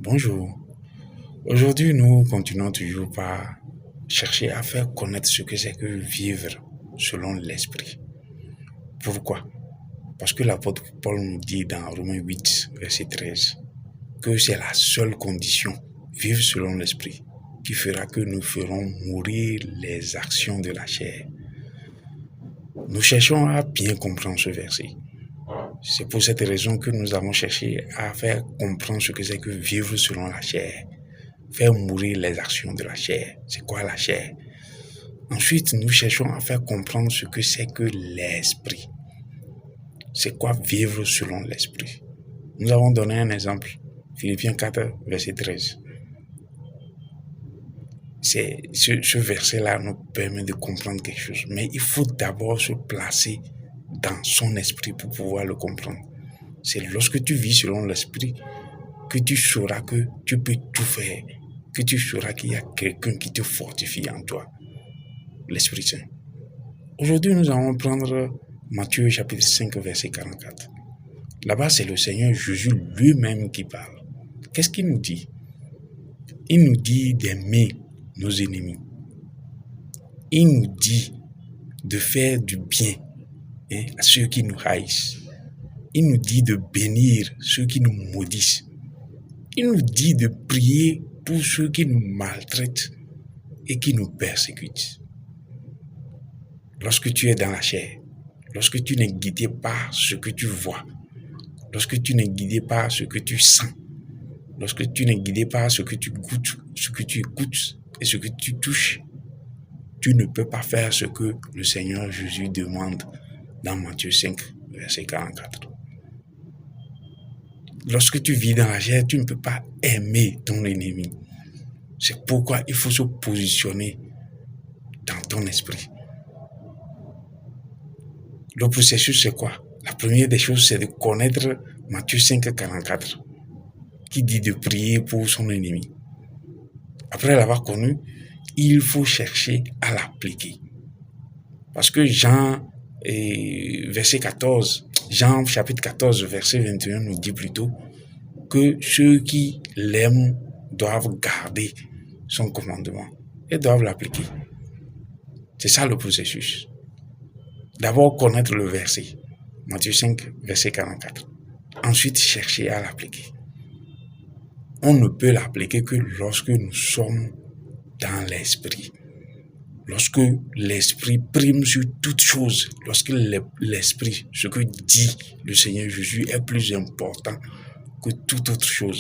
Bonjour. Aujourd'hui, nous continuons toujours par chercher à faire connaître ce que c'est que vivre selon l'esprit. Pourquoi? Parce que l'apôtre Paul nous dit dans Romains 8, verset 13, que c'est la seule condition, vivre selon l'esprit, qui fera que nous ferons mourir les actions de la chair. Nous cherchons à bien comprendre ce verset. C'est pour cette raison que nous avons cherché à faire comprendre ce que c'est que vivre selon la chair. Faire mourir les actions de la chair. C'est quoi la chair? Ensuite, nous cherchons à faire comprendre ce que c'est que l'esprit. C'est quoi vivre selon l'esprit? Nous avons donné un exemple. Philippiens 4, verset 13. Ce verset-là nous permet de comprendre quelque chose. Mais il faut d'abord se placer dans son esprit pour pouvoir le comprendre. C'est lorsque tu vis selon l'esprit que tu sauras que tu peux tout faire, que tu sauras qu'il y a quelqu'un qui te fortifie en toi, l'Esprit Saint. Aujourd'hui, nous allons prendre Matthieu chapitre 5, verset 44. Là-bas, c'est le Seigneur Jésus lui-même qui parle. Qu'est-ce qu'il nous dit? Il nous dit d'aimer nos ennemis. Il nous dit de faire du bien à ceux qui nous haïssent. Il nous dit de bénir ceux qui nous maudissent. Il nous dit de prier pour ceux qui nous maltraitent et qui nous persécutent. Lorsque tu es dans la chair, lorsque tu n'es guidé par ce que tu vois, lorsque tu n'es guidé par ce que tu sens, lorsque tu n'es guidé par ce que tu goûtes, ce que tu écoutes et ce que tu touches, tu ne peux pas faire ce que le Seigneur Jésus demande dans Matthieu 5, verset 44. Lorsque tu vis dans la chair, tu ne peux pas aimer ton ennemi. C'est pourquoi il faut se positionner dans ton esprit. Le processus, c'est quoi? La première des choses, c'est de connaître Matthieu 5, 44, qui dit de prier pour son ennemi. Après l'avoir connu, il faut chercher à l'appliquer. Parce que Jean chapitre 14, verset 21 nous dit plutôt que ceux qui l'aiment doivent garder son commandement et doivent l'appliquer. C'est ça le processus. D'abord connaître le verset, Matthieu 5, verset 44. Ensuite chercher à l'appliquer. On ne peut l'appliquer que lorsque nous sommes dans l'esprit. Lorsque l'esprit prime sur toute chose, lorsque l'esprit, ce que dit le Seigneur Jésus est plus important que toute autre chose.